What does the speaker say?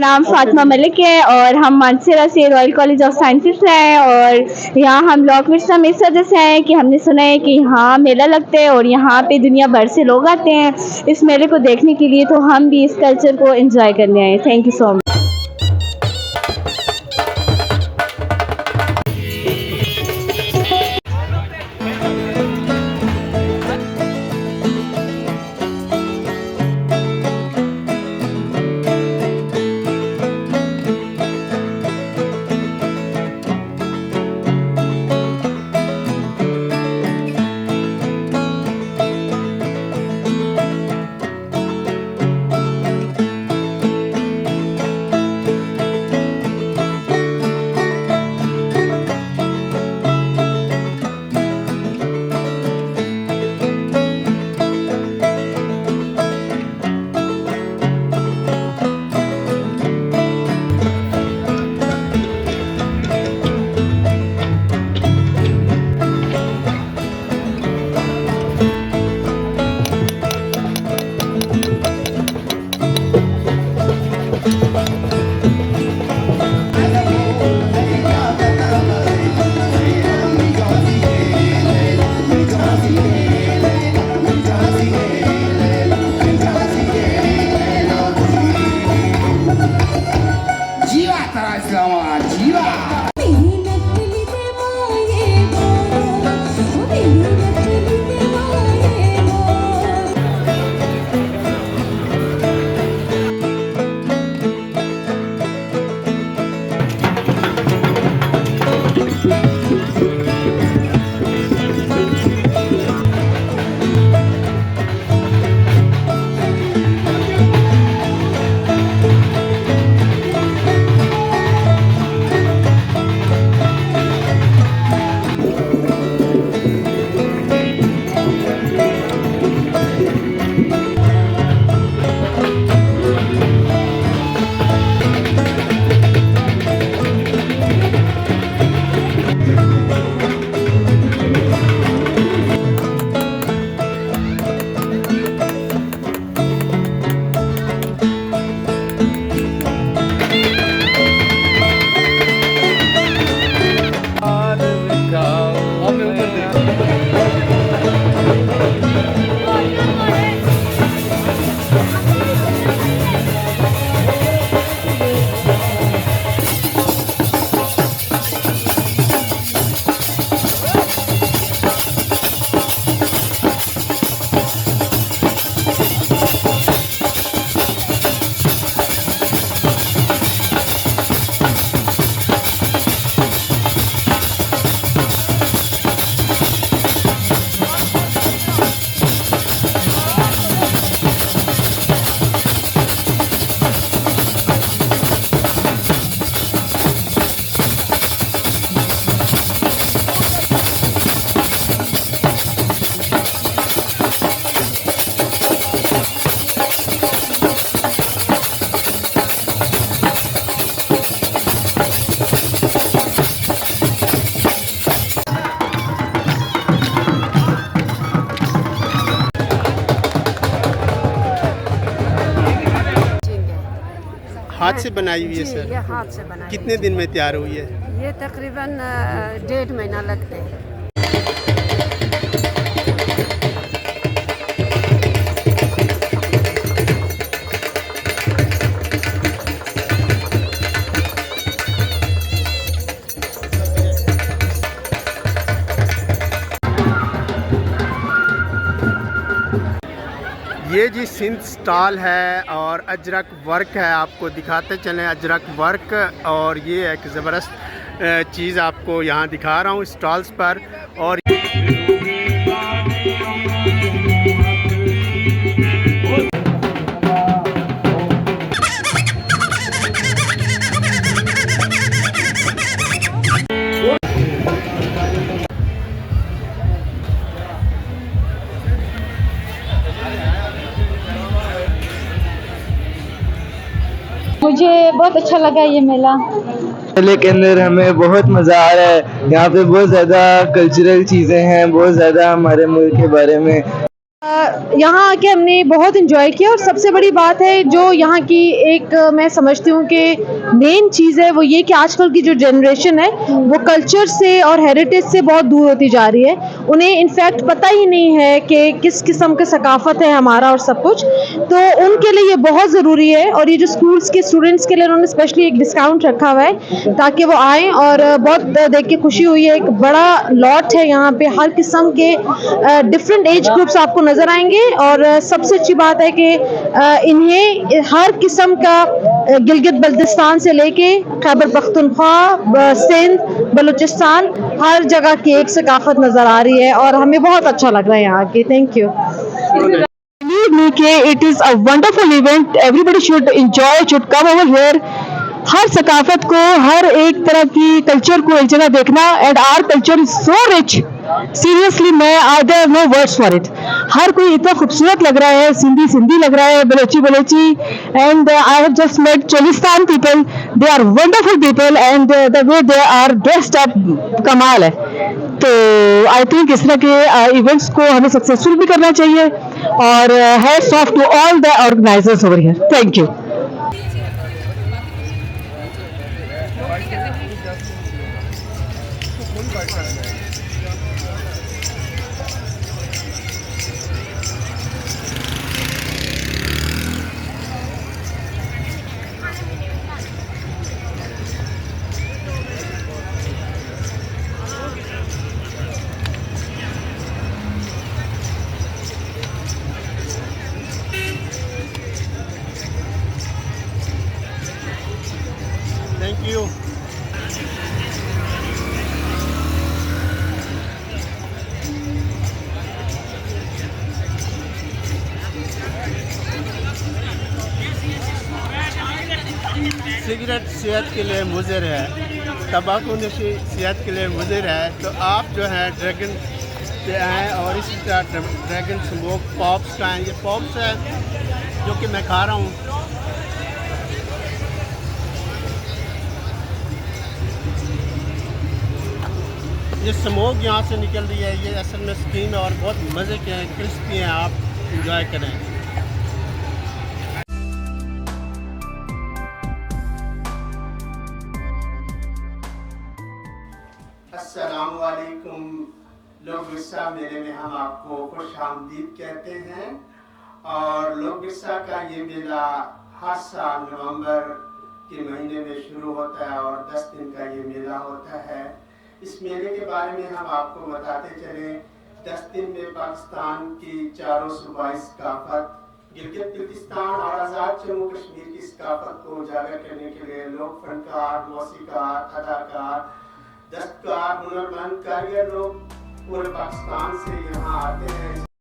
नाम फातिमा मलिक है और हम मानसरा से रॉयल कॉलेज ऑफ साइंसेस से हैं और यहाँ हम लॉक मिर्जा इस वजह से हैं कि हमने सुना है कि यहाँ मेला लगता है और यहाँ पे दुनिया भर से लोग आते हैं इस मेले को देखने के लिए, तो हम भी इस कल्चर को एंजॉय करने आए। Thank you so much. हाथ से बनाई हुई है सर? ये हाथ से बनाई। कितने दिन में तैयार हुई है? ये तकरीबन 1.5 महीना लगते हैं। ये जी सिंध स्टॉल है और अजरक वर्क है, आपको दिखाते चलें अजरक वर्क। और ये एक ज़बरदस्त चीज़ आपको यहाँ दिखा रहा हूँ स्टॉल्स पर। और मुझे बहुत अच्छा लगा ये मेला। मेले के अंदर हमें बहुत मज़ा आ रहा है। यहाँ पे बहुत ज़्यादा कल्चरल चीज़ें हैं, बहुत ज़्यादा हमारे मुल्क के बारे में यहाँ आके हमने बहुत इन्जॉय किया और सबसे बड़ी बात है जो यहाँ की एक मैं समझती हूँ कि मेन चीज़ है वो ये कि आजकल की जो जनरेशन है वो कल्चर से और हेरिटेज से बहुत दूर होती जा रही है। उन्हें इनफैक्ट पता ही नहीं है कि किस किस्म की सकाफत है हमारा और सब कुछ, तो उनके लिए ये बहुत ज़रूरी है। और ये जो स्कूल्स के स्टूडेंट्स के लिए उन्होंने स्पेशली एक डिस्काउंट रखा हुआ है ताकि वो आएँ, और बहुत देख के खुशी हुई है। एक बड़ा लॉट है यहाँ पे, हर किस्म के डिफरेंट एज ग्रुप्स आपको नज़र आएंगे। और सबसे अच्छी बात है कि इन्हें हर किस्म का गिलगित बल्तिस्तान से लेके खैबर पख्तूनख्वा, सिंध, बलूचिस्तान, हर जगह की एक सकाफत नज़र आ रही है और हमें बहुत अच्छा लग रहा है यहाँ के। Thank you. Believe me कि it is a wonderful event. Everybody should enjoy, should come over here. हर सकाफत को, हर एक तरह की कल्चर को एक जगह देखना, and our culture is so rich. Seriously मैं I there no words for it. हर कोई इतना खूबसूरत लग रहा है, सिंधी सिंधी लग रहा है, Balochi Balochi, and I have just met Cholistan people, they are wonderful people and the way they are dressed up कमाल है। तो आई थिंक इस तरह के इवेंट्स को हमें सक्सेसफुल भी करना चाहिए, और hats off to all the organisers over here. Thank you. Thank you. Cigarette सेहत के लिए मुज़िर है, तंबाकू नशी सेहत के लिए मुज़िर है। तो आप जो है ड्रैगन पे आएँ और इसी तरह ड्रैगन स्मोक पॉप्स खाएँ। ये पॉप्स है जो कि मैं खा रहा हूँ। ये स्मोक यहाँ से निकल रही है, ये असल में स्टीम है और बहुत मज़े के हैं, क्रिस्पी हैं। आप इंजॉय करें। अस्सलाम वालेकुम। लोग विरसा मेले में हम आपको खुश आमदीद कहते हैं। और लोग विरसा का ये मेला हर साल नवंबर के महीने में शुरू होता है और 10 दिन का ये मेला होता है। इस मेले के बारे में हम आपको बताते चलें। 10 दिन में पाकिस्तान की चारों सूबाई सकाफत, गिलगित बल्तिस्तान और आज़ाद जम्मू कश्मीर की सकाफत को उजागर करने के लिए लोग फनकार, मौसीकार, अदाकार, दस्तकार, हुनरमंद, कारीगर लोग पूरे पाकिस्तान से यहाँ आते हैं।